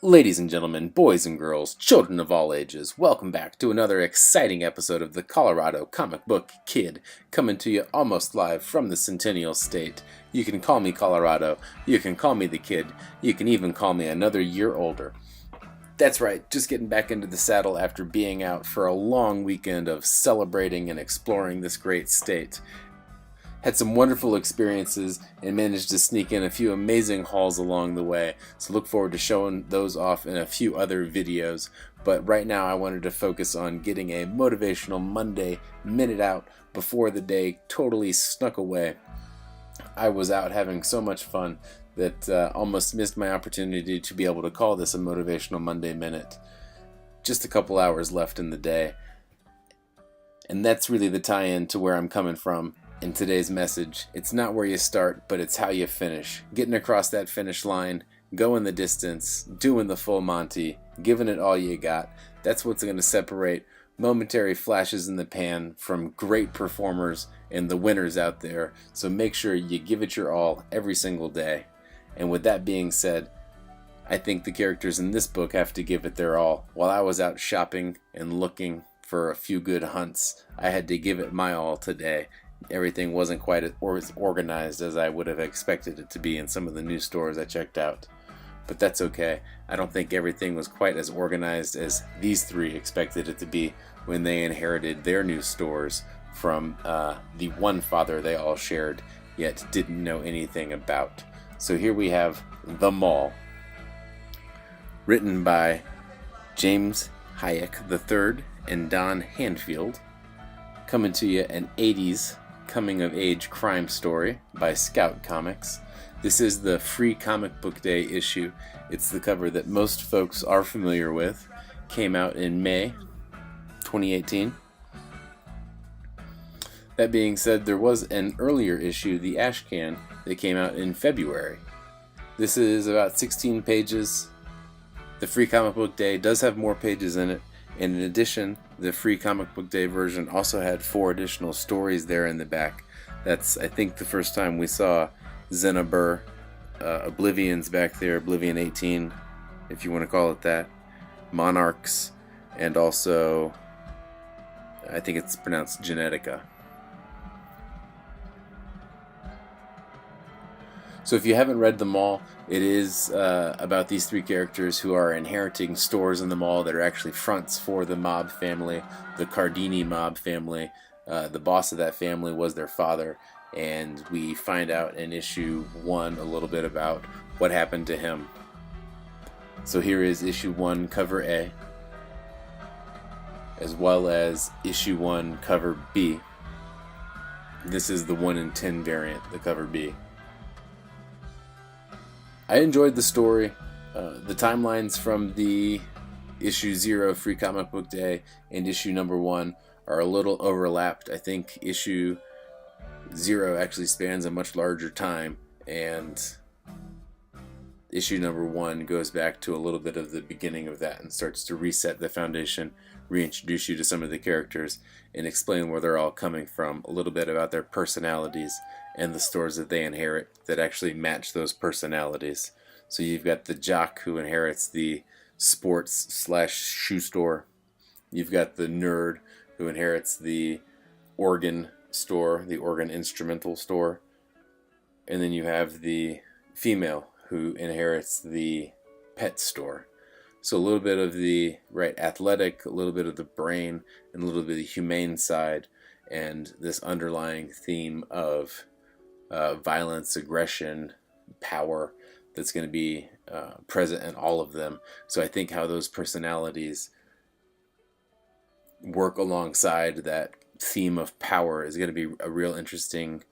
Ladies and gentlemen, boys and girls, children of all ages, welcome back to another exciting episode of the Colorado Comic Book Kid, coming to you almost live from the Centennial State. You can call me Colorado, you can call me the Kid, you can even call me another year older. That's right, just getting back into the saddle after being out for a long weekend of celebrating and exploring this great state. Had some wonderful experiences and managed to sneak in a few amazing hauls along the way, so look forward to showing those off in a few other videos. But right now I wanted to focus on getting a Motivational Monday minute out before the day totally snuck away. I was out having so much fun that almost missed my opportunity to be able to call this a Motivational Monday minute. Just a couple hours left in the day. And that's really the tie-in to where I'm coming from in today's message. It's not where you start, but it's how you finish. Getting across that finish line, going the distance, doing the full Monty, giving it all you got. That's what's going to separate momentary flashes in the pan from great performers and the winners out there. So make sure you give it your all every single day. And with that being said, I think the characters in this book have to give it their all. While I was out shopping and looking for a few good hunts, I had to give it my all today. Everything wasn't quite as organized as I would have expected it to be in some of the new stores I checked out. But that's okay. I don't think everything was quite as organized as these three expected it to be when they inherited their new stores from the one father they all shared, yet didn't know anything about. So here we have The Maul, written by James Hayek III and Don Handfield, coming to you an 80s coming-of-age crime story by Scout Comics. This is the free comic book day issue. It's the cover that most folks are familiar with. Came out in May 2018. That being said, there was an earlier issue, the Ash Can, that came out in February. This is about 16 pages. The free comic book day does have more pages in it. And in addition, the free comic book day version also had 4 additional stories there in the back. That's, I think, the first time we saw Xenobur. Oblivion's back there, Oblivion 18, if you want to call it that. Monarchs, and also, I think it's pronounced Genetica. So if you haven't read The Maul, it is about these 3 characters who are inheriting stores in the mall that are actually fronts for the mob family, the Cardini mob family. The boss of that family was their father, and we find out in issue 1 a little bit about what happened to him. So here is issue 1, cover A, as well as issue 1, cover B. This is the 1 in 10 variant, the cover B. I enjoyed the story. The timelines from the issue 0 free comic book day and issue number 1 are a little overlapped. I think issue 0 actually spans a much larger time, and issue number 1 goes back to a little bit of the beginning of that and starts to reset the foundation, reintroduce you to some of the characters, and explain where they're all coming from, a little bit about their personalities and the stores that they inherit that actually match those personalities. So you've got the jock who inherits the sports/shoe store. You've got the nerd who inherits the organ store, the organ instrumental store. And then you have the female who inherits the pet store. So a little bit of the athletic, a little bit of the brain, and a little bit of the humane side, and this underlying theme of violence, aggression, power that's going to be present in all of them. So I think how those personalities work alongside that theme of power is going to be a real interesting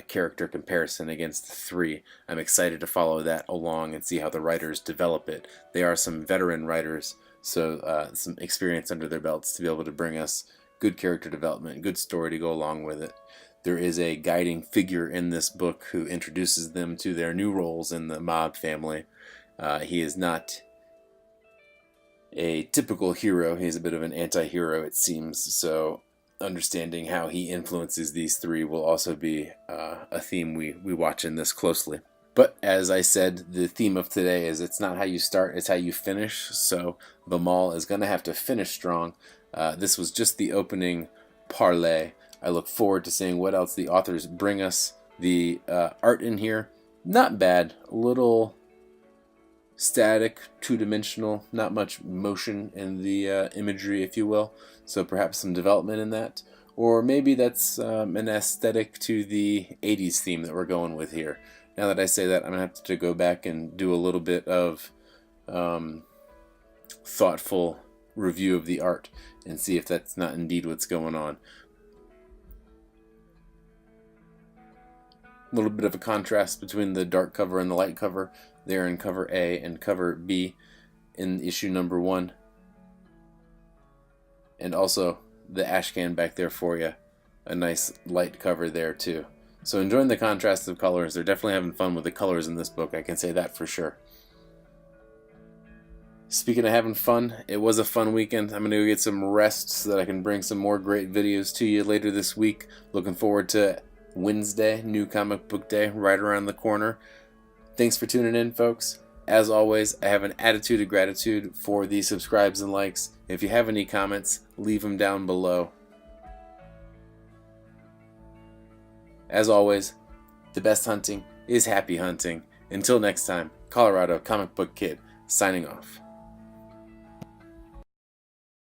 character comparison against the 3. I'm excited to follow that along and see how the writers develop it. They are some veteran writers, so some experience under their belts to be able to bring us good character development, good story to go along with it. There is a guiding figure in this book who introduces them to their new roles in the mob family. He is not a typical hero. He's a bit of an anti-hero, it seems. So understanding how he influences these 3 will also be a theme we watch in this closely. But as I said, the theme of today is it's not how you start, it's how you finish. So the Maul is going to have to finish strong. This was just the opening parlay. I look forward to seeing what else the authors bring us. The art in here, not bad. A little static, two-dimensional, not much motion in the imagery, if you will. So perhaps some development in that. Or maybe that's an aesthetic to the 80s theme that we're going with here. Now that I say that, I'm going to have to go back and do a little bit of thoughtful review of the art and see if that's not indeed what's going on. A little bit of a contrast between the dark cover and the light cover there in cover A and cover B in issue number 1. And also the ash can back there for you. A nice light cover there too. So enjoying the contrast of colors. They're definitely having fun with the colors in this book, I can say that for sure. Speaking of having fun, it was a fun weekend. I'm going to go get some rest so that I can bring some more great videos to you later this week. Looking forward to Wednesday, new comic book day, right around the corner. Thanks for tuning in, folks. As always, I have an attitude of gratitude for the subscribes and likes. If you have any comments, leave them down below. As always, the best hunting is happy hunting. Until next time, Colorado Comic Book Kid, signing off.